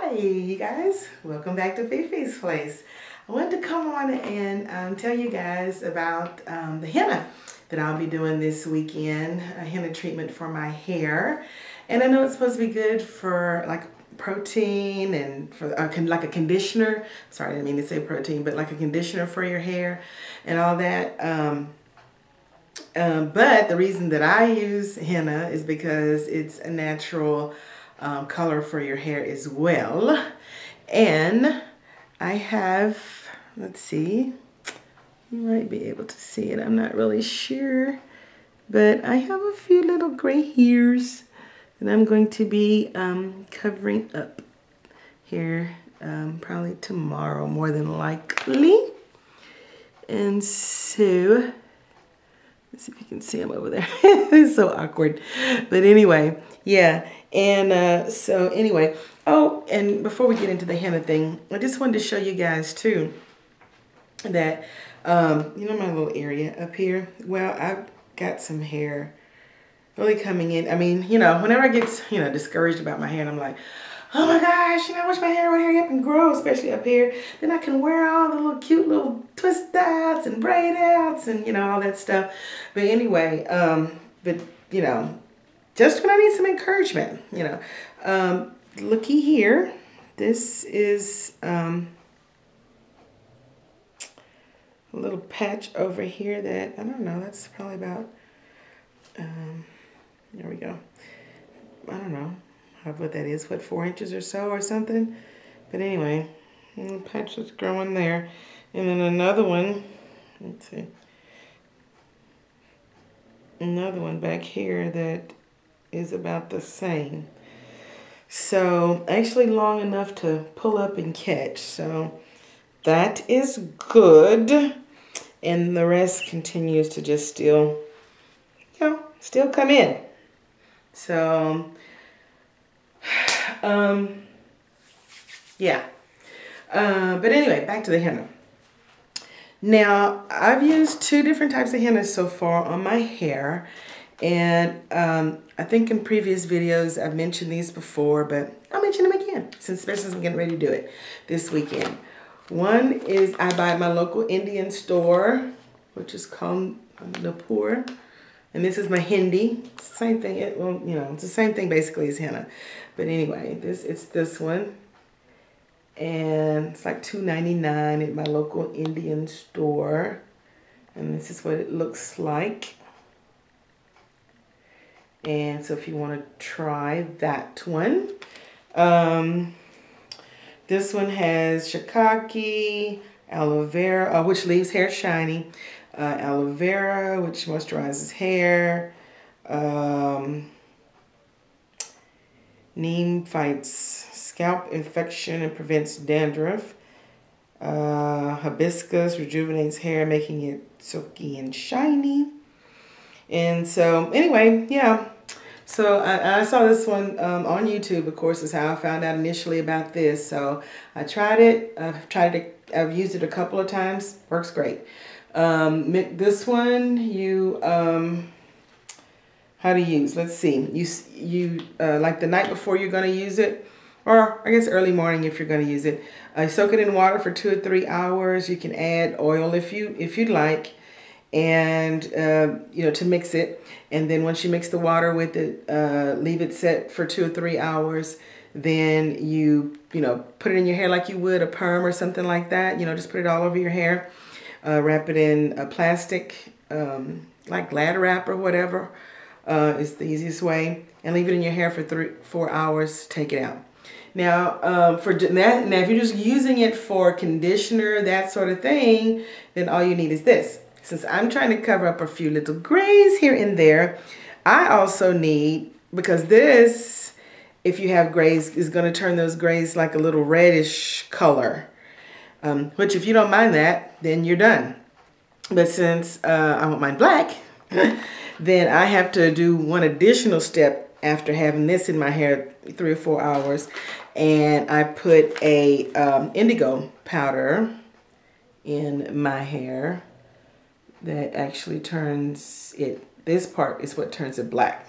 Hi, you guys. Welcome back to Fifi's Place. I wanted to come on and tell you guys about the henna that I'll be doing this weekend, a henna treatment for my hair. And I know it's supposed to be good for like protein and for like a conditioner. Sorry, I didn't mean to say protein, but like a conditioner for your hair and all that. But the reason that I use henna is because it's a natural color for your hair as well. And I have, let's see, you might be able to see it, I'm not really sure, but I have a few little gray hairs that I'm going to be covering up here probably tomorrow, more than likely. And so let's see if you can see them over there. It's so awkward. But anyway, yeah. And so anyway, oh, and before we get into the henna thing, I just wanted to show you guys too that, you know my little area up here? Well, I've got some hair really coming in. I mean, you know, whenever I get, you know, discouraged about my hair and I'm like, oh my gosh, you know, I wish my hair would hurry up and grow, especially up here. Then I can wear all the little cute little twist outs and braid outs and, you know, all that stuff. But anyway, but, you know, just when I need some encouragement, you know. Looky here. This is a little patch over here that, I don't know, that's probably about, there we go. I don't know what that is, what, 4 inches or so or something. But anyway, a little patch that's growing there. And then another one, let's see, another one back here that is about the same. So actually long enough to pull up and catch. So that is good. And the rest continues to just still, you know, still come in. So yeah. But anyway, back to the henna. Now, I've used 2 different types of henna so far on my hair. And I think in previous videos I've mentioned these before, but I'll mention them again, especially since I'm getting ready to do it this weekend. One is I buy at my local Indian store, which is called Napur. And this is my Hindi. Same thing. Well, you know, it's the same thing basically as henna. But anyway, it's this one. And it's like $2.99 at my local Indian store. And this is what it looks like. And so if you want to try that one. This one has shiitake, aloe vera, which leaves hair shiny. Aloe vera, which moisturizes hair. Neem fights scalp infection and prevents dandruff. Hibiscus rejuvenates hair, making it silky and shiny. And so anyway, yeah. So I saw this one on YouTube, of course, is how I found out initially about this. So I tried it. I've used it a couple of times. Works great. This one, how to use? Let's see. You like the night before you're going to use it, or I guess early morning if you're going to use it. Soak it in water for 2 or 3 hours. You can add oil if you'd like, and you know, to mix it. And then once you mix the water with it, leave it set for 2 or 3 hours. Then you know, put it in your hair like you would a perm or something like that. You know, just put it all over your hair. Wrap it in a plastic, like Glad wrap or whatever. Is the easiest way. And leave it in your hair for 3 or 4 hours. Take it out. Now, now if you're just using it for conditioner, that sort of thing, then all you need is this. Since I'm trying to cover up a few little grays here and there, I also need, because this, if you have grays, is going to turn those grays like a little reddish color. Which if you don't mind that, then you're done. But since I want mine black, then I have to do one additional step after having this in my hair 3 or 4 hours. And I put a indigo powder in my hair that actually turns it, this part is what turns it black.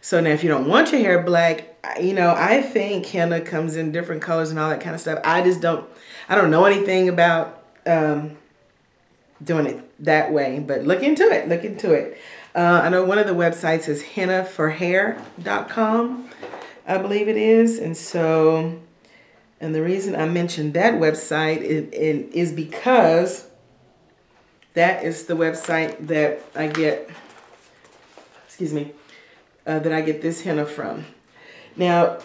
So now if you don't want your hair black, you know, I think henna comes in different colors and all that kind of stuff. I don't know anything about doing it that way, but look into it, look into it. I know one of the websites is hennaforhair.com, I believe it is. And so, and the reason I mentioned that website is because that is the website that I get, excuse me, that I get this henna from. Now,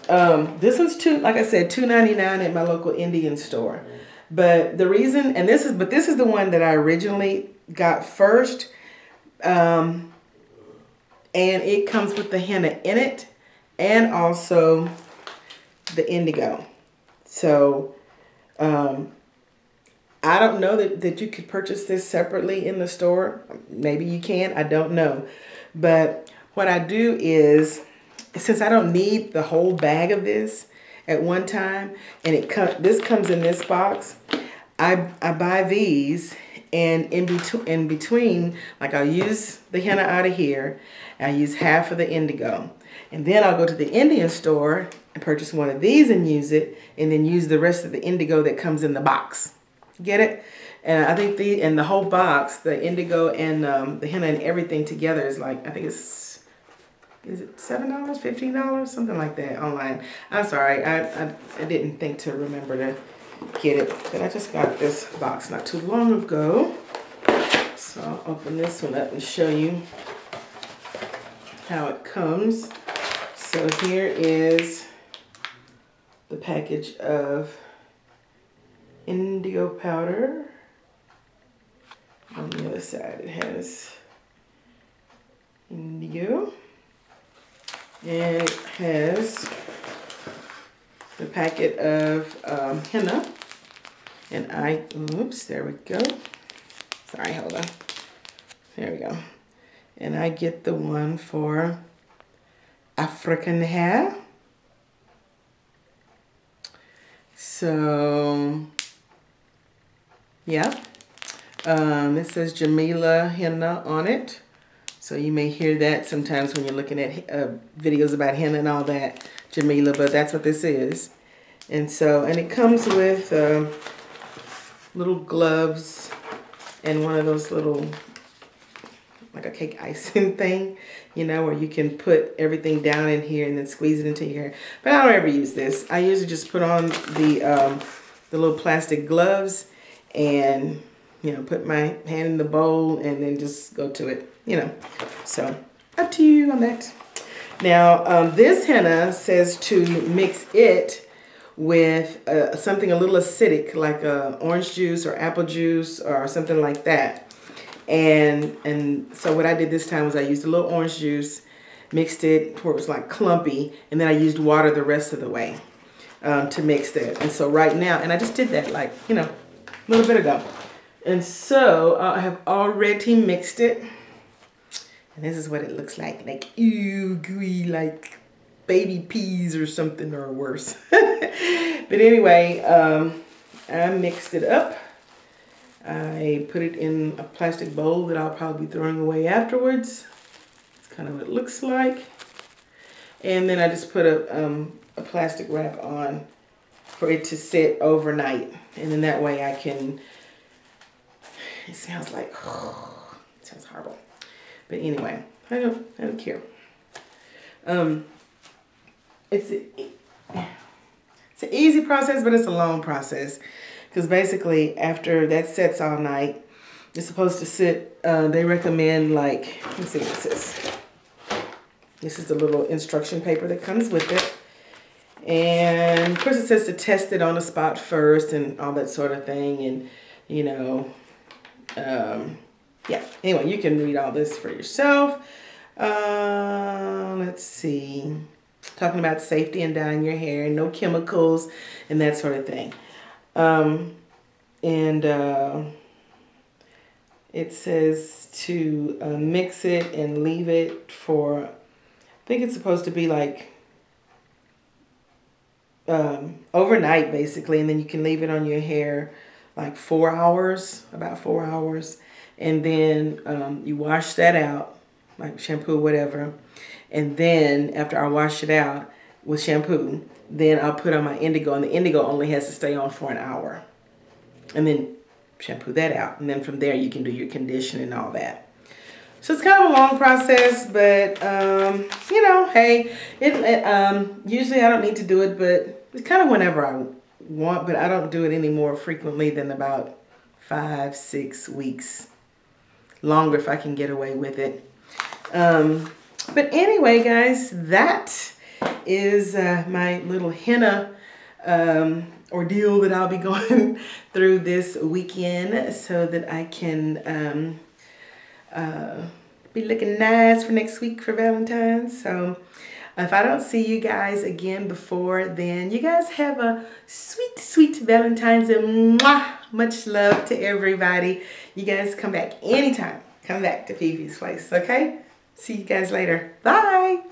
this one's like I said, $2.99 at my local Indian store. But the reason, this is the one that I originally got first. And it comes with the henna in it and also the indigo. So, I don't know that you could purchase this separately in the store. Maybe you can, I don't know. But what I do is, since I don't need the whole bag of this at one time, and this comes in this box, I buy these, and in between, like I'll use the henna out of here, and I use half of the indigo. And then I'll go to the Indian store and purchase one of these and use it, and then use the rest of the indigo that comes in the box. Get it? And I think the whole box, the indigo and the henna and everything together is like, I think is it $7, $15, something like that online. I'm sorry, I didn't think to remember to get it, but I just got this box not too long ago. So I'll open this one up and show you how it comes. So here is the package of indigo powder. On the other side it has indigo, and it has the packet of henna, and oops, there we go. Sorry, hold on. There we go. And I get the one for African hair. So, yeah. It says Jamila henna on it. So you may hear that sometimes when you're looking at videos about henna and all that, Jamila, but that's what this is. And so, and it comes with little gloves and one of those little, like a cake icing thing, you know, where you can put everything down in here and then squeeze it into your hair. But I don't ever use this. I usually just put on the little plastic gloves and, you know, put my hand in the bowl and then just go to it, you know. So up to you on that. Now, this henna says to mix it with something a little acidic, like orange juice or apple juice or something like that. And so what I did this time was I used a little orange juice, mixed it where it was like clumpy, and then I used water the rest of the way to mix that. And so right now, and I just did that like, you know, a little bit ago. And so I have already mixed it. And this is what it looks like ew, gooey, like baby peas or something or worse. But anyway, I mixed it up. I put it in a plastic bowl that I'll probably be throwing away afterwards. That's kind of what it looks like. And then I just put a plastic wrap on for it to sit overnight. And then that way I can, it sounds like, oh, it sounds horrible. But anyway, I don't care. It's an easy process, but it's a long process. Because basically, after that sets all night, it's supposed to sit, they recommend like, let's see what this is. This is the little instruction paper that comes with it. And of course it says to test it on the spot first and all that sort of thing. And, you know, yeah, anyway, you can read all this for yourself. Let's see. Talking about safety and dyeing your hair, no chemicals and that sort of thing. It says to mix it and leave it for, I think it's supposed to be like overnight basically, and then you can leave it on your hair like 4 hours, about 4 hours, and then you wash that out, like shampoo, whatever, And then after I wash it out with shampoo, then I'll put on my indigo, and the indigo only has to stay on for an hour. And then shampoo that out. And then from there you can do your condition and all that. So it's kind of a long process, but you know, hey, usually I don't need to do it, but it's kind of whenever I want, but I don't do it any more frequently than about 5-6 weeks. Longer if I can get away with it. But anyway, guys, that is my little henna ordeal that I'll be going through this weekend so that I can be looking nice for next week for Valentine's. So if I don't see you guys again before then, you guys have a sweet, sweet Valentine's, and mwah, much love to everybody. You guys come back anytime. Come back to Fifi's place, okay? See you guys later. Bye.